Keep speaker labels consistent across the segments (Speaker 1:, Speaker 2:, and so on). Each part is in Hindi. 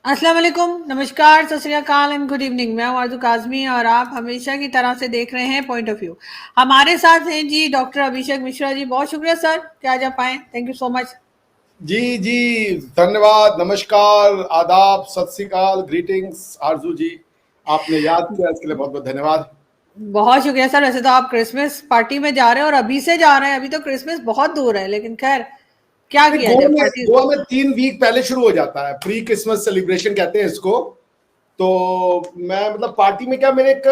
Speaker 1: अस्सलाम वालेकुम, नमस्कार, सत श्री अकाल एंड गुड इवनिंग। मैं हूं आरज़ू काज़मी और आप हमेशा की तरह से देख रहे हैं पॉइंट ऑफ व्यू। हमारे साथ हैं जी डॉक्टर अभिषेक मिश्रा जी। बहुत शुक्रिया सर कि आज आप आए। Thank you so much.
Speaker 2: जी जी, धन्यवाद, नमस्कार, आदाब, सत श्री अकाल, ग्रीटिंग्स आरजू जी। आपने याद किया, इसके लिए बहुत बहुत धन्यवाद।
Speaker 1: बहुत शुक्रिया सर। वैसे तो आप क्रिसमस पार्टी में जा रहे हैं और अभी से जा रहे हैं, अभी तो क्रिसमस बहुत दूर है, लेकिन खैर क्या
Speaker 2: नहीं,
Speaker 1: किया जाए, पार्टी।
Speaker 2: गोवा में 3 वीक पहले शुरू हो जाता है, प्री क्रिसमस सेलिब्रेशन कहते हैं इसको। तो मैं मतलब पार्टी में क्या, मेरे एक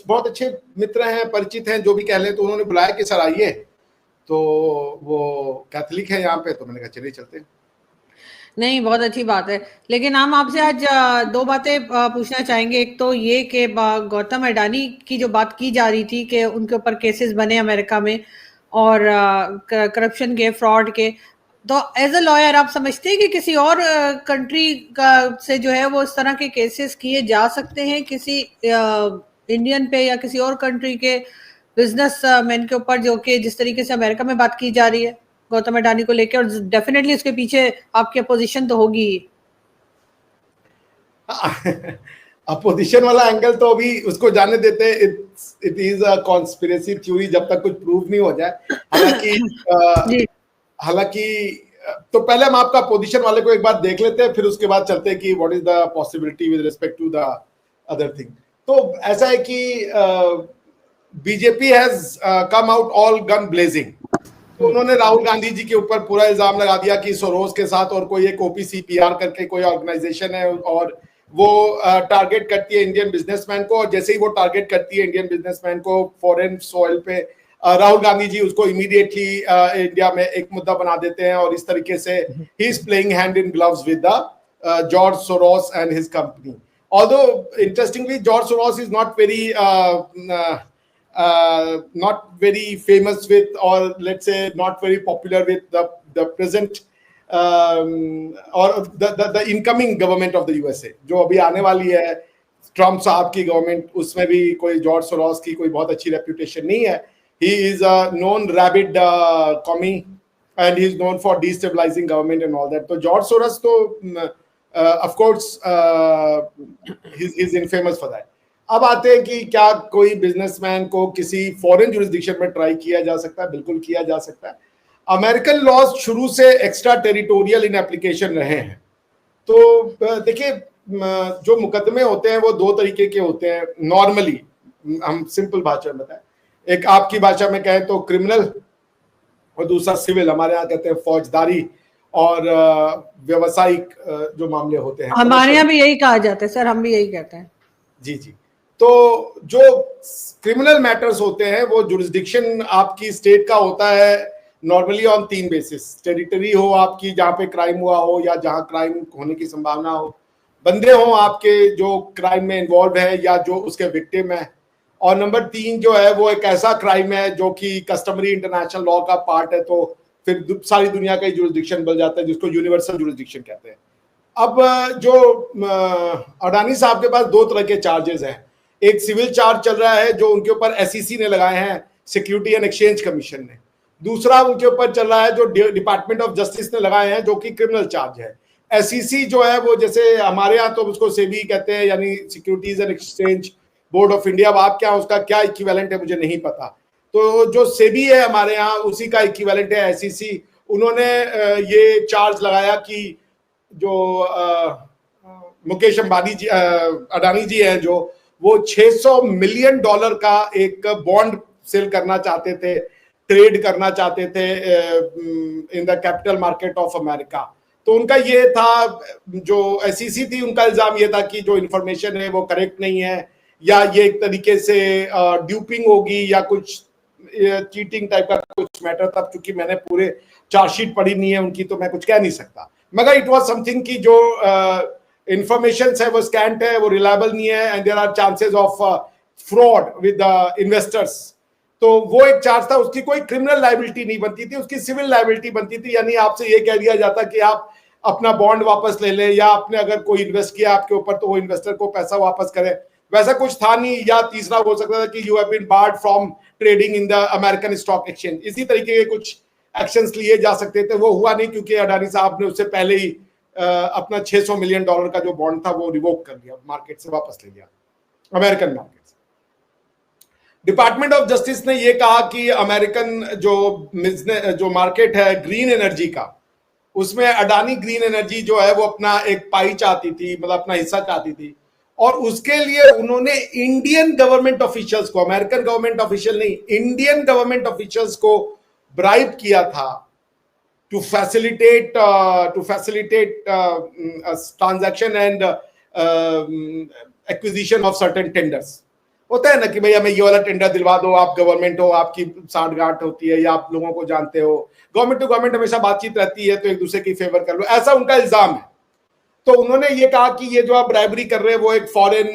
Speaker 2: बहुत अच्छे मित्र हैं, परिचित हैं, जो भी कह लें, तो उन्होंने बुलाया कि सर आइए। तो वो कैथोलिक है यहाँ पे, तो मैंने कहा चलिए चलते हैं।
Speaker 1: नहीं, बहुत अच्छी बात है। लेकिन हम आपसे आज दो बातें पूछना चाहेंगे। एक तो ये कि गौतम अडानी की जो बात की जा रही थी कि उनके ऊपर केसेस बने अमेरिका में और करप्शन के, फ्रॉड के। तो एज अ लॉयर आप समझते हैं कि किसी और कंट्री का से जो है वो इस तरह के केसेस किए जा सकते हैं किसी इंडियन पे या किसी और कंट्री के बिजनेस मैन के ऊपर, जो कि जिस तरीके से अमेरिका में बात की जा रही है गौतम अडानी को लेकर, और डेफिनेटली उसके पीछे आपकी अपोजिशन तो होगी ही।
Speaker 2: अपोजिशन वाला एंगल तो अभी उसको जाने देते हैं। It is a conspiracy theory जब तक कुछ प्रूव नहीं हो जाए। हालांकि
Speaker 1: जी।
Speaker 2: हालांकि तो पहले हम आपका पोजीशन वाले को एक बार देख लेते हैं, फिर उसके बाद चलते हैं कि what is the possibility with respect to the other thing. तो ऐसा है कि BJP has come out all gun blazing. तो उन्होंने राहुल गांधी जी के ऊपर पूरा इल्जाम लगा दिया कि सोरोस के साथ और कोई एक ओपीसीपीआर करके कोई ऑर्गेनाइजेशन है, और वो टारगेट करती है इंडियन बिजनेसमैन को, और जैसे ही वो टारगेट करती है इंडियन बिजनेसमैन को फॉरेन सॉइल पे, राहुल गांधी जी उसको इमीडिएटली इंडिया में एक मुद्दा बना देते हैं, और इस तरीके से he is playing hand in gloves with the George Soros and his company. Although interestingly, George Soros is not very famous with, or let's say not very popular with the present or the incoming government of the USA, जो अभी आने वाली है ट्रम्प साहब की गवर्नमेंट, उसमें भी कोई जॉर्ज सोरोस की कोई बहुत अच्छी रेप्यूटेशन नहीं है। He is a known rabid commie and he is known for destabilizing government and all that. तो जॉर्ज सोरोस तो of course he is infamous for that. अब आते हैं कि क्या कोई बिजनेसमैन को किसी फॉरेन जुरिस्डिक्शन में ट्राई किया जा सकता है? बिल्कुल किया जा सकता है। अमेरिकन लॉज शुरू से एक्स्ट्रा टेरिटोरियल इन एप्लीकेशन रहे हैं। तो देखिए, जो मुकदमे होते हैं वो दो तरीके के होते हैं नॉर्मली, हम सिंपल भाषा में बताएं। एक आपकी भाषा में कहें तो क्रिमिनल, और दूसरा सिविल, हमारे यहाँ कहते हैं फौजदारी और व्यवसायिक जो मामले होते हैं,
Speaker 1: हमारे
Speaker 2: कमर्शियल।
Speaker 1: यहाँ भी यही कहा जाता है सर, हम भी यही कहते हैं।
Speaker 2: जी जी। तो जो क्रिमिनल मैटर्स होते हैं वो जुरिस्डिक्शन आपकी स्टेट का होता है नॉर्मली ऑन 3 बेसिस। टेरिटरी हो आपकी जहां पे क्राइम हुआ हो या जहां क्राइम होने की संभावना हो, बंदे हो आपके जो क्राइम में इन्वॉल्व है या जो उसके विक्टिम है, और नंबर 3 जो है वो एक ऐसा क्राइम है जो कि कस्टमरी इंटरनेशनल लॉ का पार्ट है, तो फिर सारी दुनिया का जुरिस्डिक्शन बन जाता है, जिसको यूनिवर्सल जुरिस्डिक्शन कहते हैं। अब जो अडानी साहब के पास दो तरह के चार्जेस हैं। एक सिविल चार्ज चल रहा है जो उनके ऊपर एसईसी ने लगाए हैं, सिक्योरिटी एंड एक्सचेंज कमीशन ने। दूसरा उनके ऊपर चल रहा है जो डिपार्टमेंट ऑफ जस्टिस ने लगाए हैं, जो कि क्रिमिनल चार्ज है। एसईसी जो है वो, जैसे हमारे यहाँ तो उसको सेबी कहते हैं, यानी securities and exchange board of India. अब आप क्या, उसका क्या इक्विवेलेंट है मुझे नहीं पता। तो जो सेबी है हमारे यहाँ, उसी का इक्विवेलेंट है एसईसी। उन्होंने ये चार्ज लगाया कि जो मुकेश अंबानी जी, अडानी जी हैं, जो वो $600 मिलियन का एक बॉन्ड सेल करना चाहते थे, ट्रेड करना चाहते थे in the capital market of America. तो उनका ये था, जो एसईसी थी, उनका इल्जाम ये था कि जो इंफॉर्मेशन है वो करेक्ट नहीं है, या ये एक तरीके से ड्यूपिंग होगी या कुछ चीटिंग टाइप का कुछ मैटर था। चूंकि मैंने पूरे चार्जशीट पढ़ी नहीं है उनकी, तो मैं कुछ कह नहीं सकता, मगर इट वाज समथिंग की जो इंफॉर्मेशन है वो स्कैंट है, वो रिलायबल नहीं है, and there are chances of fraud with investors. तो वो एक चार्ज था, उसकी कोई क्रिमिनल लायबिलिटी नहीं बनती थी, उसकी सिविल लायबिलिटी बनती थी। यानी आपसे ये कह दिया जाता कि आप अपना बॉन्ड वापस ले लें, या आपने अगर कोई इन्वेस्ट किया आपके ऊपर तो वो इन्वेस्टर को पैसा वापस करें। वैसा कुछ था नहीं। या तीसरा हो सकता था कि you have been barred from trading in the American stock exchange. इसी तरीके के कुछ एक्शंस लिए जा सकते थे। वो हुआ नहीं, क्योंकि अडानी साहब ने उससे पहले ही अपना $600 मिलियन का जो बॉन्ड था वो रिवोक कर लिया, मार्केट से वापस ले लिया, अमेरिकन मार्केट से। डिपार्टमेंट ऑफ जस्टिस ने ये कहा कि अमेरिकन जो मार्केट है ग्रीन एनर्जी का, उसमें अडानी ग्रीन एनर्जी जो है वो अपना एक पाई चाहती थी, मतलब अपना हिस्सा चाहती थी, और उसके लिए उन्होंने इंडियन गवर्नमेंट ऑफिशियल्स को, अमेरिकन गवर्नमेंट ऑफिशियल नहीं, इंडियन गवर्नमेंट ऑफिशियल्स को ब्राइब किया था to facilitate transaction and acquisition of certain tenders. होता है ना कि भाई हमें ये वाला टेंडर दिलवा दो, आप गवर्नमेंट हो, आपकी सांठगांठ होती है या आप लोगों को जानते हो, गवर्नमेंट टू गवर्नमेंट हमेशा बातचीत रहती है, तो एक दूसरे की फेवर कर लो, ऐसा उनका इल्जाम है। तो उन्होंने ये कहा कि ये जो आप ब्राइबरी कर रहे हैं वो एक फॉरेन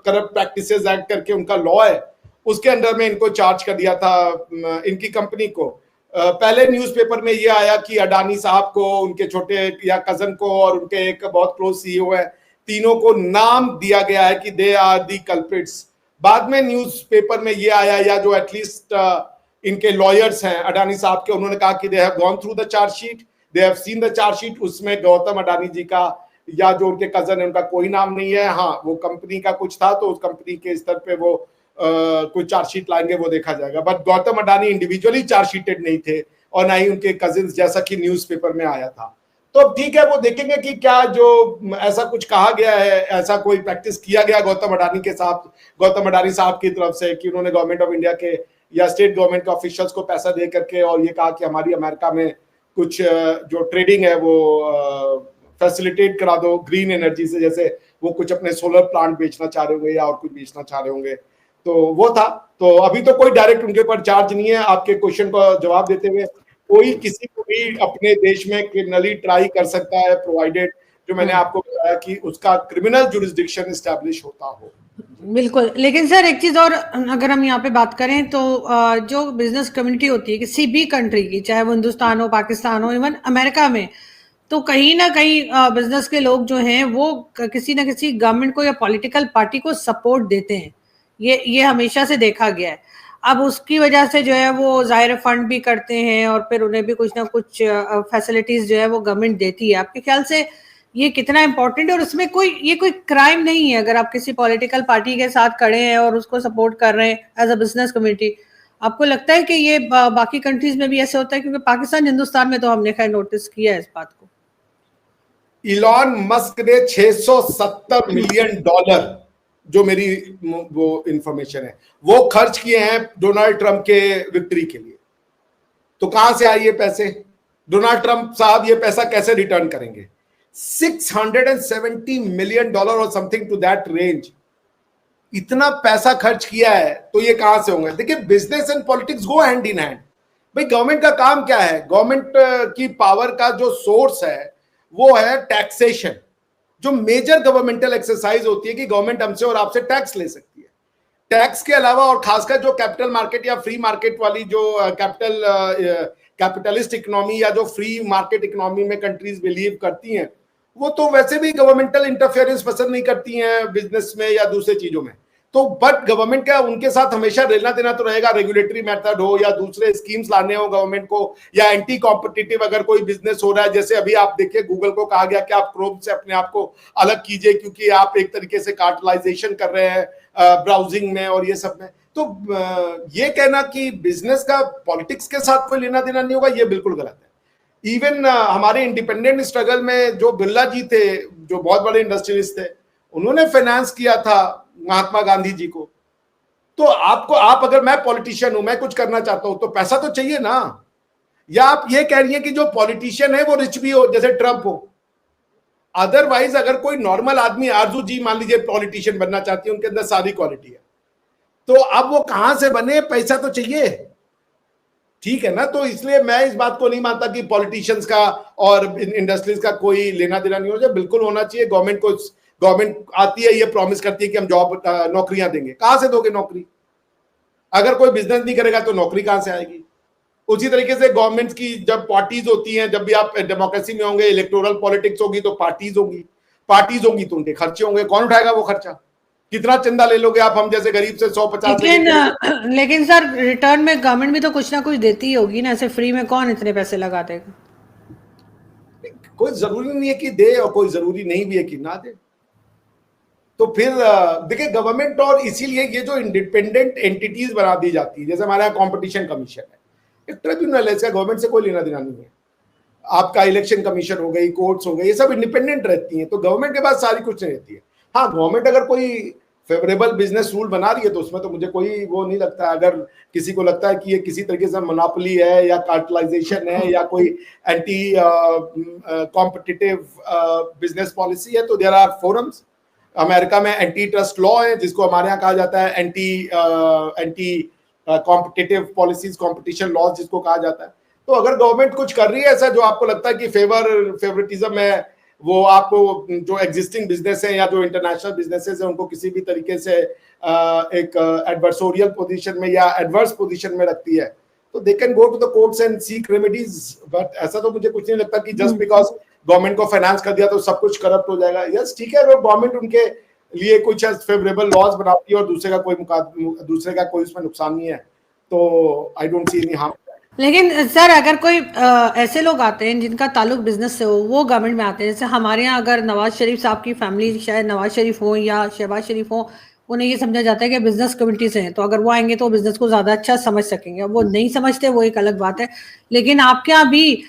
Speaker 2: करप्ट प्रैक्टिसेस एक्ट करके उनका लॉ है, उसके अंडर में इनको चार्ज कर दिया था इनकी कंपनी को। पहले न्यूज़पेपर में ये आया कि अडानी साहब को, उनके छोटे या कजन को और उनके एक बहुत क्लोज सीईओ है, तीनों को नाम दिया गया है कि दे आर दी कल्प्रिट्स। बाद में न्यूज़पेपर में ये आया, या जो एटलीस्ट इनके लॉयर्स हैं अडानी साहब के, उन्होंने कहा कि they have gone through the chargesheet, they have seen the chargesheet, उसमें गौतम अडानी जी का या जो उनके कजन है उनका कोई नाम नहीं है। हाँ, वो कंपनी का कुछ था तो उस कंपनी के स्तर पे वो कोई चार्जशीट लाएंगे, वो देखा जाएगा। But Gautam Adani individually chargesheeted नहीं थे और ना ही उनके कजिन्स, जैसा कि न्यूज़पेपर में आया था। तो ठीक है, वो देखेंगे कि क्या जो ऐसा कुछ कहा गया है, ऐसा कोई प्रैक्टिस किया गया गौतम अडानी साहब की तरफ से कि उन्होंने गवर्नमेंट ऑफ इंडिया के या स्टेट गवर्नमेंट के ऑफिशियल्स को पैसा दे करके और ये कहा कि हमारी अमेरिका में कुछ जो ट्रेडिंग है वो फैसिलिटेट करा दो ग्रीन एनर्जी से, जैसे वो कुछ अपने सोलर प्लांट बेचना चाह रहे होंगे या और कुछ बेचना चाह रहे होंगे, तो वो था। तो अभी तो कोई डायरेक्ट उनके ऊपर चार्ज नहीं है। आपके क्वेश्चन का जवाब देते हुए, कोई किसी को भी अपने देश में क्रिमिनली ट्राई कर सकता है, प्रोवाइडेड जो मैंने आपको बताया कि उसका क्रिमिनल जुरिस्डिक्शन एस्टैब्लिश होता हो।
Speaker 1: बिल्कुल। लेकिन सर एक चीज और, अगर हम यहाँ पे बात करें तो जो बिजनेस कम्युनिटी होती है किसी भी कंट्री की, चाहे वो हिंदुस्तान हो, पाकिस्तान हो, इवन अमेरिका में, तो कहीं ना कहीं बिजनेस के लोग जो हैं वो किसी ना किसी गवर्नमेंट को या पॉलिटिकल पार्टी को सपोर्ट देते हैं। ये हमेशा से देखा गया है। अब उसकी वजह से जो है वो जाहिर फंड भी करते हैं और फिर उन्हें भी कुछ ना कुछ फैसिलिटीज जो है वो गवर्नमेंट देती है। आपके ख्याल से ये कितना इंपॉर्टेंट है? और उसमें कोई क्राइम नहीं है अगर आप किसी पॉलिटिकल पार्टी के साथ खड़े हैं और उसको सपोर्ट कर रहे हैं एज अ बिजनेस कम्युनिटी। आपको लगता है कि ये बाकी कंट्रीज में भी ऐसे होता है? क्योंकि पाकिस्तान, हिंदुस्तान में तो हमने खैर नोटिस किया है इस बात को।
Speaker 2: इलॉन मस्क ने $670 मिलियन, जो मेरी वो इंफॉर्मेशन है, वो खर्च किए हैं डोनाल्ड ट्रंप के विक्ट्री के लिए। तो कहां से आए ये पैसे? डोनाल्ड ट्रंप साहब ये पैसा कैसे रिटर्न करेंगे? $670 मिलियन और समथिंग टू दैट रेंज, इतना पैसा खर्च किया है, तो ये कहां से होंगे? देखिए, business and politics go hand in hand. भाई, गवर्नमेंट का काम क्या है? गवर्नमेंट की पावर का जो सोर्स है वो है टैक्सेशन। जो मेजर गवर्नमेंटल एक्सरसाइज होती है कि गवर्नमेंट हमसे और आपसे टैक्स ले सकती है। टैक्स के अलावा और खासकर जो कैपिटल मार्केट या फ्री मार्केट वाली जो कैपिटलिस्ट इकोनॉमी या जो फ्री मार्केट इकोनॉमी में कंट्रीज बिलीव करती हैं, वो तो वैसे भी गवर्नमेंटल इंटरफेरेंस पसंद नहीं करती हैं बिजनेस में या दूसरे चीजों में। तो बट गवर्नमेंट का उनके साथ हमेशा लेना देना तो रहेगा, रेगुलेटरी मेथड हो या दूसरे स्कीम्स लाने हो गवर्नमेंट को, या एंटी कॉम्पिटिटिव अगर कोई बिजनेस हो रहा है। जैसे अभी आप देखिए, गूगल को कहा गया कि आप क्रोम से अपने आप को अलग कीजिए क्योंकि आप एक तरीके से कार्टलाइजेशन कर रहे हैं ब्राउजिंग में और ये सब में। तो ये कहना कि बिजनेस का पॉलिटिक्स के साथ कोई लेना देना नहीं होगा, ये बिल्कुल गलत है। इवन हमारे इंडिपेंडेंट स्ट्रगल में जो बिरला जी थे, जो बहुत बड़े इंडस्ट्रियलिस्ट थे, उन्होंने फाइनेंस किया था महात्मा गांधी जी को। तो आप अगर मैं पॉलिटिशियन हूं, मैं कुछ करना चाहता हूं, तो पैसा तो चाहिए ना। या आप ये कह रही हैं कि जो पॉलिटिशियन है वो रिच भी हो, जैसे ट्रंप हो। अदरवाइज अगर कोई नॉर्मल आदमी, आरजू जी मान लीजिए पॉलिटिशियन बनना चाहती है, उनके अंदर सारी क्वालिटी है, तो अब वो कहां से बने? पैसा तो चाहिए, ठीक है ना। तो इसलिए मैं इस बात को नहीं मानता कि पॉलिटिशियंस का और इंडस्ट्रीज का कोई लेना देना नहीं हो जाए, बिल्कुल होना चाहिए। गवर्नमेंट आती है, ये प्रॉमिस करती है कि हम जॉब नौकरियां देंगे। कहां से दोगे नौकरी? अगर कोई बिजनेस नहीं करेगा तो नौकरी कहां से आएगी? उसी तरीके से गवर्नमेंट की जब पार्टीज होती हैं, जब भी आप डेमोक्रेसी में होंगे, इलेक्टोरल पॉलिटिक्स होगी तो पार्टीज होंगी तो उनके खर्चे होंगे। कौन उठाएगा वो खर्चा? कितना चंदा ले लोगे आप हम जैसे गरीब से? 150।
Speaker 1: लेकिन सर रिटर्न में गवर्नमेंट भी तो कुछ ना कुछ देती ही होगी ना, ऐसे फ्री में कौन इतने पैसे लगा देगा?
Speaker 2: कोई जरूरी नहीं है कि दे और कोई जरूरी नहीं भी है कि ना दे। तो फिर देखिए गवर्नमेंट, और इसीलिए ये जो इंडिपेंडेंट एंटिटीज बना दी जाती है, जैसे हमारे यहाँ कॉम्पिटिशन कमीशन है, एक ट्रिब्यूनल है, इसका गवर्नमेंट से कोई लेना देना नहीं है। आपका इलेक्शन कमीशन हो गई, कोर्ट्स हो गई, ये सब इंडिपेंडेंट रहती हैं, तो गवर्नमेंट के पास सारी कुछ नहीं रहती है। हाँ, गवर्नमेंट अगर कोई फेवरेबल बिजनेस रूल बना रही है तो उसमें तो मुझे कोई वो नहीं लगता। अगर किसी को लगता है कि ये किसी तरीके से मोनोपोली है या कार्टेलाइजेशन है या कोई एंटी कॉम्पिटिटिव बिजनेस पॉलिसी है, तो देयर आर फोरम्स। अमेरिका में एंटी ट्रस्ट लॉ है, जिसको हमारे यहाँ कहा जाता है anti competitive policies, competition laws जिसको कहा जाता है। तो अगर गवर्नमेंट कुछ कर रही है ऐसा जो आपको लगता है कि फेवरेटिज्म है, वो आपको जो एग्जिस्टिंग बिजनेस है या जो इंटरनेशनल बिजनेसेस है उनको किसी भी तरीके से एक एडवर्सोरियल पोजीशन में या एडवर्स पोजीशन में रखती है, तो they can go to the courts and seek remedies. But ऐसा तो मुझे कुछ नहीं लगता कि जस्ट बिकॉज गवर्नमेंट को फाइनेंस कर दिया तो सब कुछ करप्ट हो जाएगा। यस, ठीक है, अगर गवर्नमेंट उनके लिए कुछ फेवरेबल लॉज बनाती है और दूसरे का कोई उसमें नुकसान नहीं है, तो I don't see any harm.
Speaker 1: लेकिन सर अगर कोई ऐसे लोग आते हैं जिनका ताल्लुक बिजनेस से हो, वो गवर्नमेंट में आते हैं, जैसे हमारे यहाँ अगर नवाज शरीफ साहब की फैमिली, शायद नवाज शरीफ हो या शहबाज शरीफ हो, उन्हें ये समझा जाता है कि बिजनेस कम्युनिटी से हैं, तो अगर वो आएंगे तो बिजनेस को ज्यादा अच्छा समझ सकेंगे। वो नहीं समझते, वो एक अलग बात है। लेकिन आपके यहाँ भी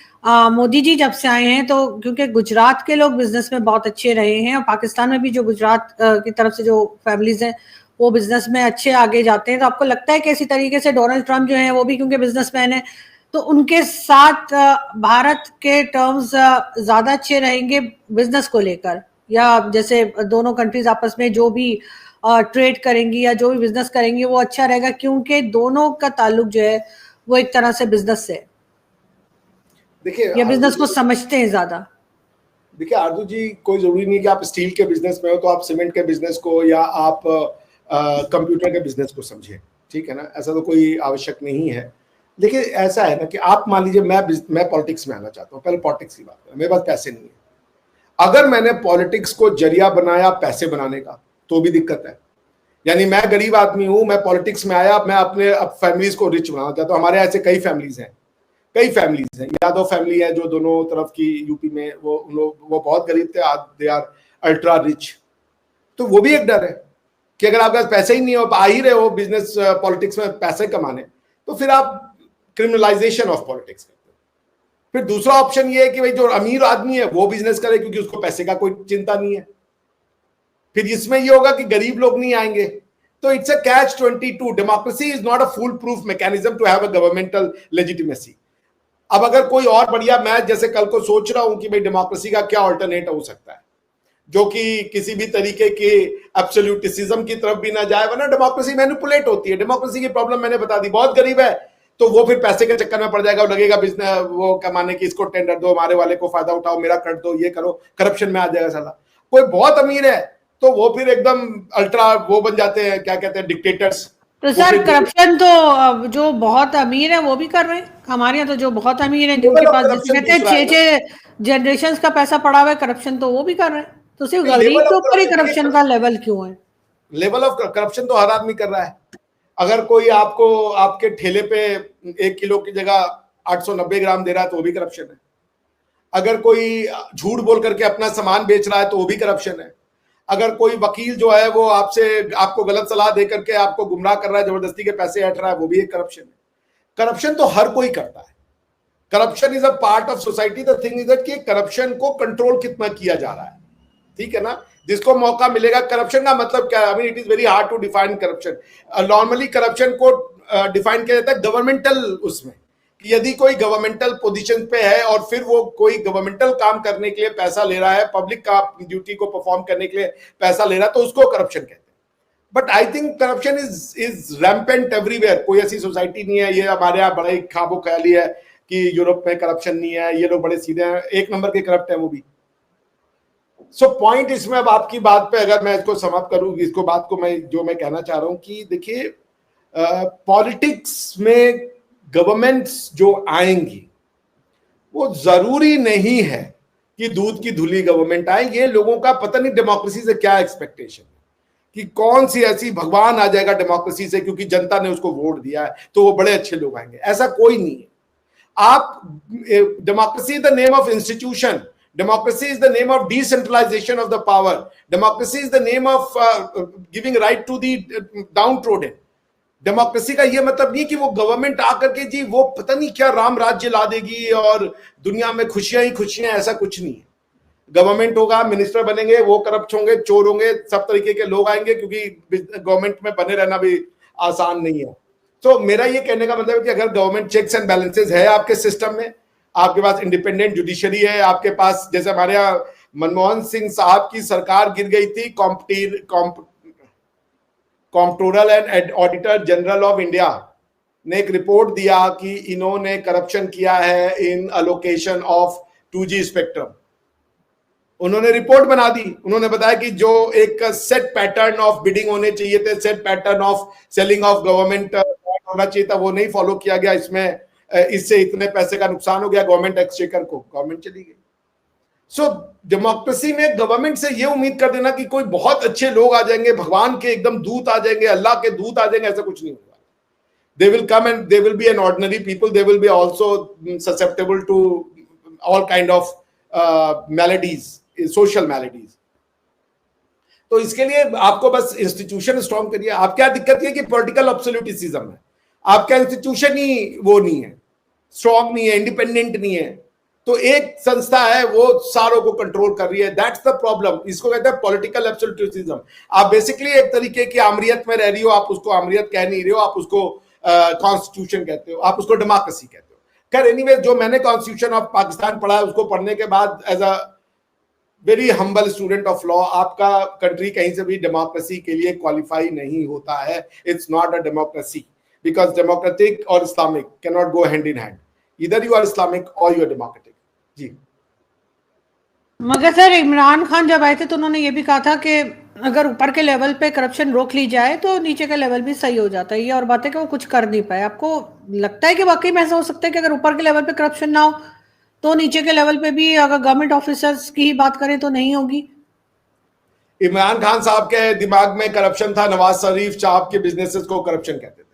Speaker 1: मोदी जी जब से आए हैं, तो क्योंकि गुजरात के लोग बिजनेस में बहुत अच्छे रहे हैं और पाकिस्तान में भी जो गुजरात की तरफ से जो फैमिलीज हैं वो बिजनेस में अच्छे आगे जाते हैं, तो आपको लगता है कि इसी तरीके से डोनाल्ड ट्रंप जो है वो भी क्योंकि बिजनेसमैन है, तो उनके साथ भारत के टर्म्स ज्यादा अच्छे रहेंगे बिजनेस को लेकर, या जैसे दोनों कंट्रीज आपस में जो भी ट्रेड करेंगी या जो भी बिजनेस करेंगी वो अच्छा रहेगा, क्योंकि दोनों का ताल्लुक जो है वो एक तरह से बिजनेस से,
Speaker 2: देखिए
Speaker 1: या बिजनेस को समझते हैं ज्यादा।
Speaker 2: देखिए आरजू जी, कोई जरूरी नहीं कि आप स्टील के बिजनेस में हो तो आप सीमेंट के बिजनेस को या आप कंप्यूटर के बिजनेस को समझे, ठीक है ना, ऐसा तो कोई आवश्यक नहीं है। लेकिन ऐसा है ना कि आप मान लीजिए मैं पॉलिटिक्स में आना चाहता हूँ, पहले पॉलिटिक्स की बात करें, मेरे पास पैसे नहीं है। अगर मैंने पॉलिटिक्स को जरिया बनाया पैसे बनाने का तो भी दिक्कत है। यानी मैं गरीब आदमी हूं, मैं पॉलिटिक्स में आया, मैं अपने फैमिलीज को रिच बनाना चाहता हूँ। हमारे ऐसे कई फैमिलीज हैं। यादव फैमिली है जो दोनों तरफ की यूपी में, वो बहुत गरीब थे, दे आर अल्ट्रा रिच। तो वो भी एक डर है कि अगर आपके पास पैसे ही नहीं हो, आ ही रहे हो बिजनेस पॉलिटिक्स में पैसे कमाने, तो फिर आप क्रिमिनलाइजेशन ऑफ पॉलिटिक्स करते हो। फिर दूसरा ऑप्शन ये है कि भाई जो अमीर आदमी है वो बिजनेस करे क्योंकि उसको पैसे का कोई चिंता नहीं है। फिर इसमें ये होगा कि गरीब लोग नहीं आएंगे। तो it's a catch 22। Democracy is not a full proof mechanism to have a governmental legitimacy. अब अगर कोई और बढ़िया, मैं जैसे कल को सोच रहा हूं कि भाई डेमोक्रेसी का क्या अल्टरनेट हो सकता है जो कि किसी भी तरीके के एब्सोल्यूटिज्म की तरफ भी ना जाए, वरना डेमोक्रेसी मैनिपुलेट होती है। डेमोक्रेसी की प्रॉब्लम मैंने बता दी, बहुत गरीब है तो वो फिर पैसे के चक्कर में पड़ जाएगा और लगेगा बिजनेस वो कमाने की, इसको टेंडर दो, हमारे वाले को फायदा उठाओ, मेरा कर दो, ये करो, करप्शन में आ जाएगा साला। कोई बहुत अमीर है तो वो फिर एकदम अल्ट्रा वो बन जाते हैं, क्या कहते हैं, डिक्टेटर्स।
Speaker 1: तो सर करप्शन तो जो बहुत अमीर है वो भी कर रहे हैं। हमारे यहाँ तो जो बहुत अमीर है जिनके पास कहते हैं 6 जनरेशन का पैसा पड़ा हुआ है, करप्शन तो वो भी कर रहे हैं। तो सिर्फ गरीब के ऊपर ही करप्शन का लेवल क्यों है?
Speaker 2: लेवल ऑफ करप्शन तो हर आदमी कर रहा है। अगर कोई आपको आपके ठेले पे 1 किलो की जगह 890 ग्राम दे रहा है तो वो भी करप्शन है। अगर कोई झूठ बोल करके अपना सामान बेच रहा है तो वो भी करप्शन है। अगर कोई वकील जो है वो आपको गलत सलाह दे करके आपको गुमराह कर रहा है, जबरदस्ती के पैसे हट रहा है, वो भी एक करप्शन है। करप्शन तो हर कोई करता है। Corruption is a part of society. The thing is that कि करप्शन को कंट्रोल कितना किया जा रहा है, ठीक है ना, जिसको मौका मिलेगा। करप्शन का मतलब क्या है? I mean it is very hard to define corruption. Normally corruption को डिफाइन किया जाता है गवर्नमेंटल उसमें, कि यदि कोई गवर्नमेंटल पोजीशन पे है और फिर वो कोई गवर्नमेंटल काम करने के लिए पैसा ले रहा है, पब्लिक का ड्यूटी को परफॉर्म करने के लिए पैसा ले रहा है, तो उसको करप्शन कहते हैं। But I think corruption is rampant everywhere. कोई ऐसी सोसाइटी नहीं है, ये हमारे यहाँ बड़ा ही ख्वाबो ख्याली है कि यूरोप में करप्शन नहीं है, ये लोग बड़े सीधे हैं, 1 नंबर के करप्ट है वो भी। सो पॉइंट इसमें, अब आपकी बात पे अगर मैं इसको समाप्त करूं, इसको बात को मैं कहना चाह रहा हूं कि देखिए पॉलिटिक्स में गवर्नमेंट्स जो आएंगी वो जरूरी नहीं है कि दूध की धुली गवर्नमेंट आए। ये लोगों का पता नहीं डेमोक्रेसी से क्या एक्सपेक्टेशन है कि कौन सी ऐसी भगवान आ जाएगा डेमोक्रेसी से क्योंकि जनता ने उसको वोट दिया है तो वो बड़े अच्छे लोग आएंगे। ऐसा कोई नहीं है। आप democracy the name of institution, Democracy is the name of decentralization of the power. Democracy is the name of giving right to the downtrodden. Democracy का ये मतलब नहीं कि वो गवर्नमेंट आकर के जी वो पता नहीं क्या राम राज्य ला देगी और दुनिया में खुशियां ही खुशियां, ऐसा कुछ नहीं है। गवर्नमेंट होगा, मिनिस्टर बनेंगे, वो करप्ट होंगे, चोर होंगे, सब तरीके के लोग आएंगे, क्योंकि गवर्नमेंट में बने रहना भी आसान नहीं है। तो मेरा ये कहने का मतलब है कि अगर गवर्नमेंट चेक्स एंड बैलेंसेस है आपके सिस्टम में, आपके पास इंडिपेंडेंट जुडिशरी है, आपके पास, जैसे हमारे यहाँ मनमोहन सिंह साहब की सरकार गिर गई थी, comptroller and auditor general of India ने एक रिपोर्ट दिया कि इन्होंने करप्शन किया है इन अलोकेशन ऑफ 2G स्पेक्ट्रम। उन्होंने रिपोर्ट बना दी, उन्होंने बताया कि जो एक सेट पैटर्न ऑफ बिडिंग होने चाहिए थे, set pattern of selling of government होना चाहिए था, वो नहीं फॉलो किया गया। इसमें इससे इतने पैसे का नुकसान हो गया गवर्नमेंट एक्सचेकर को, गवर्नमेंट चली गई। सो डेमोक्रेसी में गवर्नमेंट से ये उम्मीद कर देना कि कोई बहुत अच्छे लोग आ जाएंगे, भगवान के एकदम दूत आ जाएंगे, अल्लाह के दूत आ जाएंगे, ऐसा कुछ नहीं होगा। They will come and they will be an ordinary people, they will be also susceptible to all kind of maladies, social maladies. तो इसके लिए आपको बस इंस्टीट्यूशन स्ट्रॉन्ग करिए। आप क्या दिक्कत है कि पॉलिटिकल एब्सोल्यूटिज्म है, आपका इंस्टीट्यूशन ही वो नहीं है, स्ट्रॉन्ग नहीं है, इंडिपेंडेंट नहीं है। तो एक संस्था है वो सारों को कंट्रोल कर रही है, दैट्स द प्रॉब्लम। इसको कहते हैं पॉलिटिकल एब्सोल्यूटिज्म। आप बेसिकली एक तरीके की आमरियत में रह रही हो, आप उसको आमरियत कह नहीं रहे हो, आप उसको कॉन्स्टिट्यूशन कहते हो, आप उसको डेमोक्रेसी कहते हो। खैर एनीवे, जो मैंने कॉन्स्टिट्यूशन ऑफ पाकिस्तान पढ़ा है उसको पढ़ने के बाद as a very humble student of law, आपका कंट्री कहीं से भी डेमोक्रेसी के लिए क्वालिफाई नहीं होता है। It's not a democracy, because democratic और Islamic can not go hand in hand, either you are Islamic or you are democratic. जी।
Speaker 1: मगर सर इमरान खान जब आए थे तो उन्होंने ये भी कहा था कि अगर ऊपर के लेवल पे करप्शन रोक ली जाए तो नीचे का लेवल भी सही हो जाता है। ये और बात है कि वो कुछ कर नहीं पाए। आपको लगता है कि वाकई में ऐसा हो सकता है कि अगर ऊपर के लेवल पे करप्शन ना हो तो नीचे के लेवल पे भी, अगर गवर्नमेंट ऑफिसर्स की ही बात करें तो नहीं होगी?
Speaker 2: इमरान खान साहब के दिमाग में करप्शन था, नवाज शरीफ साहब के बिजनेसेस को करप्शन कहते थे।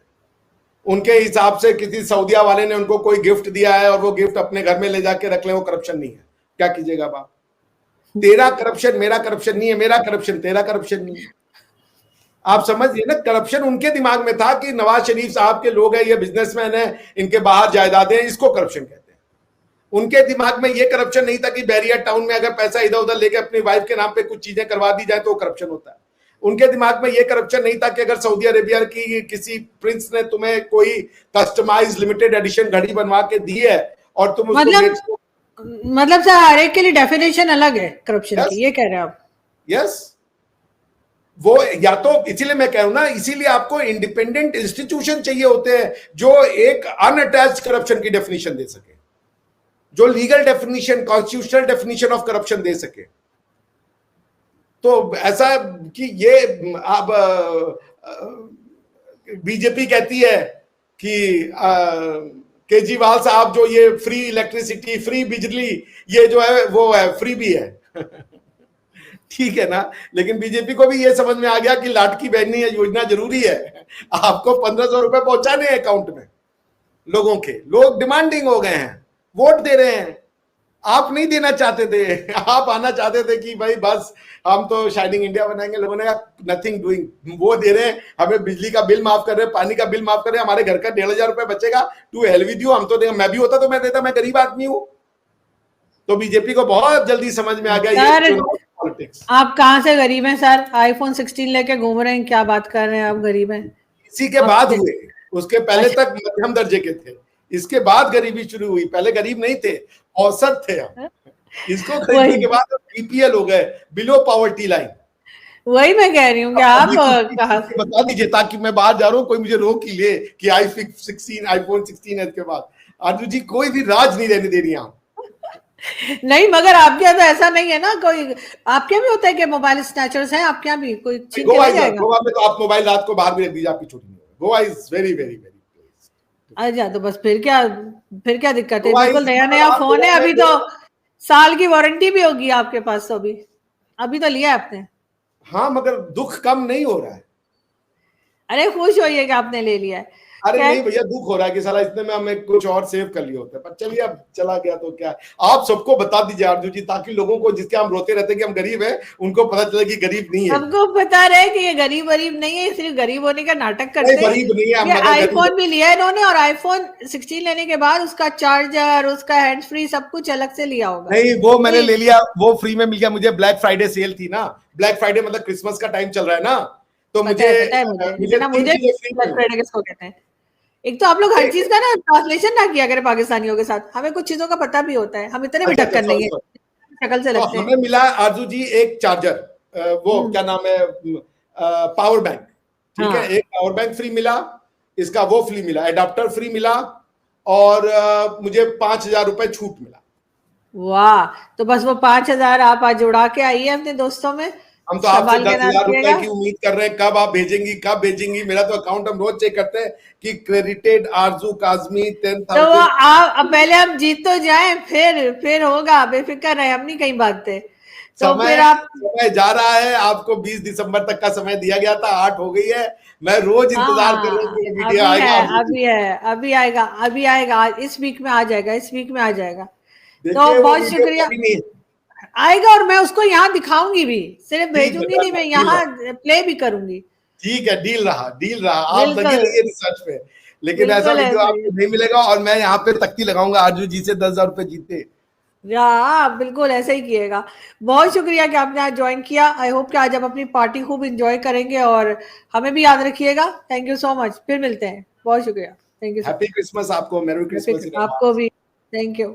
Speaker 2: उनके हिसाब से किसी सऊदिया वाले ने उनको कोई गिफ्ट दिया है और वो गिफ्ट अपने घर में ले जाके रख ले, वो करप्शन नहीं है। क्या कीजिएगा बाप, तेरा करप्शन मेरा करप्शन नहीं है, मेरा करप्शन तेरा करप्शन नहीं है। आप समझिए ना, करप्शन उनके दिमाग में था कि नवाज शरीफ साहब के लोग हैं, ये बिजनेसमैन है, इनके बाहर जायदादें, इसको करप्शन कहते हैं। उनके दिमाग में ये करप्शन नहीं था कि बैरियर टाउन में अगर पैसा इधर उधर लेके अपनी वाइफ के नाम पे कुछ चीजें करवा दी जाए तो करप्शन होता है। उनके दिमाग में ये करप्शन नहीं था कि अगर सऊदी अरेबिया की किसी प्रिंस ने तुम्हें कोई कस्टमाइज लिमिटेड एडिशन घड़ी बनवा के दी है और तुम उसको
Speaker 1: मतलब सर हर एक के लिए डेफिनेशन अलग है करप्शन की, ये कह रहे हैं आप?
Speaker 2: यस, वो या तो इसीलिए मैं कह रहा हूं ना, इसीलिए आपको इंडिपेंडेंट इंस्टीट्यूशन चाहिए होते हैं जो एक अनअटैच्ड करप्शन की डेफिनेशन दे सके, जो legal definition, constitutional definition of corruption दे सके। तो ऐसा कि ये अब बीजेपी कहती है कि केजरीवाल साहब जो ये फ्री इलेक्ट्रिसिटी, फ्री बिजली, ये जो है वो है फ्री भी है ठीक है ना, लेकिन बीजेपी को भी ये समझ में आ गया कि लाटकी बहनी योजना जरूरी है। आपको 1500 रुपए पहुंचाने हैं अकाउंट में लोगों के, लोग डिमांडिंग हो गए हैं, वोट दे रहे हैं। आप नहीं देना चाहते थे, आप आना चाहते थे कि भाई बस हम तो शाइनिंग इंडिया बनाएंगे। लोगों ने नथिंग डूइंग, वो दे रहे हैं, हमें बिजली का बिल माफ कर रहे हैं, पानी का बिल माफ कर रहे हैं, हमारे घर का 1500 रुपए बचेगा, टू हेल विद यू, हम तो देंगे। मैं भी होता तो मैं देता, मैं गरीब आदमी हूं। तो बीजेपी को बहुत जल्दी समझ में आ गया ये पॉलिटिक्स।
Speaker 1: आप कहां से गरीब हैं सर? आईफोन 16 लेके घूम रहे हैं, क्या बात कर रहे हैं आप? गरीब हैं
Speaker 2: इसी के बाद हुए, उसके पहले तक मध्यम दर्जे के थे, इसके बाद गरीबी शुरू हुई। पहले गरीब नहीं थे, औसत थे हम। इसको खरीदने के बाद बीपीएल हो गए, बिलो पॉवर्टी लाइन।
Speaker 1: वही मैं कह रही हूँ कि आप
Speaker 2: बता दीजिए ताकि मैं बाहर जा रहा हूँ, कोई मुझे रोक ही ले कि आईफोन 16 है। इसके बाद आजू जी कोई भी राज नहीं रहने दे रही आप।
Speaker 1: नहीं, मगर आपके यहाँ तो ऐसा नहीं है ना, कोई आपके भी होता है कि मोबाइल स्नैचर्स हैं आपके यहाँ भी? कोई छीन के ले जाएगा?
Speaker 2: गोवा में तो आप मोबाइल रात को बाहर भी रख दीजिए, आपकी छुट्टी नहीं होगी। Goa is very very very
Speaker 1: अच्छा, तो बस फिर क्या दिक्कत है? बिल्कुल नया नया फोन है, अभी तो साल की वारंटी भी होगी आपके पास। तो अभी तो लिया आपने।
Speaker 2: हाँ, मगर दुख कम नहीं हो रहा है।
Speaker 1: अरे खुश होइए कि आपने ले लिया है।
Speaker 2: अरे
Speaker 1: क्या है?
Speaker 2: नहीं भैया, दुख हो रहा है कि साला इतने में हमें कुछ और सेव कर लिया होता है, पर चलिए अब चला गया तो क्या है। आप सबको बता दीजिए आरजू जी, ताकि लोगों को जिसके हम रोते रहते हैं कि हम गरीब हैं, उनको पता चले कि गरीब नहीं है।
Speaker 1: सबको पता रहे कि ये गरीब गरीब नहीं है, सिर्फ गरीब होने का नाटक
Speaker 2: नहीं,
Speaker 1: करते हैं।
Speaker 2: गरीब नहीं है हम,
Speaker 1: ये
Speaker 2: मगर गरीब
Speaker 1: आईफोन भी लिया है इन्होंने, और आईफोन 16 लेने के बाद उसका चार्जर, उसका हैंड फ्री सब कुछ अलग से लिया होगा।
Speaker 2: नहीं, वो
Speaker 1: तो
Speaker 2: मैंने ले लिया, वो फ्री में मिल गया मुझे। ब्लैक फ्राइडे सेल थी ना, ब्लैक फ्राइडे मतलब क्रिसमस का टाइम चल रहा है ना, तो
Speaker 1: पता है मुझे,
Speaker 2: मुझे
Speaker 1: लेकिन ना
Speaker 2: 3
Speaker 1: मुझे
Speaker 2: चीजें फ्री
Speaker 1: ब्लैक
Speaker 2: में मिली।
Speaker 1: फ्राइडे किसको कहते हैं। एक तो आप लोग हर चीज का ना ट्रांसलेशन ना किया करें पाकिस्तानियों के साथ, हमें कुछ चीजों का पता भी होता है, हम इतने भी
Speaker 2: अच्छा अच्छा,
Speaker 1: ढक्कन नहीं
Speaker 2: सॉरी
Speaker 1: है,
Speaker 2: सॉरी।
Speaker 1: शक्ल से
Speaker 2: तो
Speaker 1: लगते हैं।
Speaker 2: हमें मिला आरजू जी एक चार्जर, वो
Speaker 1: हम्म।
Speaker 2: क्या नाम है, पावर बैंक। ठीक है,
Speaker 1: हाँ।
Speaker 2: एक पावर बैंक फ्री मिला, इसका वो फ्री मिला, एडाप्टर फ्री मिला, और मुझे 5,000 रुपए छूट मिला।
Speaker 1: वाह, तो बस वो 5,000 आप आज उड़ा के आइए अपने दोस्तों में,
Speaker 2: हम तो आपसे
Speaker 1: संभाल के
Speaker 2: दस
Speaker 1: ना
Speaker 2: हजार रुपए
Speaker 1: रखिएगा।
Speaker 2: की उम्मीद कर रहे हैं, कब आप भेजेंगी, कब भेजेंगी। मेरा तो अकाउंट हम रोज चेक करते हैं कि क्रेडिटेड आरजू काजमी
Speaker 1: तो वो
Speaker 2: 10,000।
Speaker 1: आप अब पहले हम जीत तो जाएं, फिर होगा, बेफिक्र रहे, हम नहीं कहीं भागते। तो
Speaker 2: समय
Speaker 1: फिर आप,
Speaker 2: समय जा रहा है, आपको 20 दिसंबर तक का समय दिया गया था, 8 हो गई है। मैं रोज इंतजार कर रहा हूँ
Speaker 1: हाँ,
Speaker 2: कि ये वीडियो
Speaker 1: अभी है,
Speaker 2: आएगा आरजू जी।
Speaker 1: अभी है, अभी आएगा, अभी आएगा, इस वीक में आ जाएगा, इस वीक में आ जाएगा। तो
Speaker 2: देखिए वो
Speaker 1: बहुत
Speaker 2: वीडियो
Speaker 1: शुक्रिया।
Speaker 2: कभी नहीं।
Speaker 1: आएगा, और मैं उसको यहाँ दिखाऊंगी भी, सिर्फ
Speaker 2: ठीक है,
Speaker 1: भेजूंगी नहीं,
Speaker 2: डन
Speaker 1: मैं
Speaker 2: है, डील
Speaker 1: यहाँ
Speaker 2: रहा।
Speaker 1: प्ले भी करूंगी।
Speaker 2: ठीक है, डील रहा, डील रहा। आप लगे
Speaker 1: बिल्कुल,
Speaker 2: रहिए रिसर्च पे, लेकिन ऐसा
Speaker 1: बिल्कुल
Speaker 2: वीडियो
Speaker 1: ऐसे ही।
Speaker 2: आपको नहीं मिलेगा। और मैं यहाँ पे तख्ती लगाऊंगा आरजू जी से 10,000 रुपए जीते।
Speaker 1: हाँ, बिल्कुल ऐसे ही किएगा। बहुत शुक्रिया कि आपने आज ज्वाइन किया। आई होप कि आज आप अपनी पार्टी खूब इंजॉय करेंगे, और हमें भी याद रखिएगा। थैंक यू सो मच, फिर मिलते हैं। बहुत शुक्रिया, thank you so
Speaker 2: happy Christmas आपको, मेरी क्रिसमस
Speaker 1: मच।
Speaker 2: In advance.
Speaker 1: आपको भी, थैंक यू।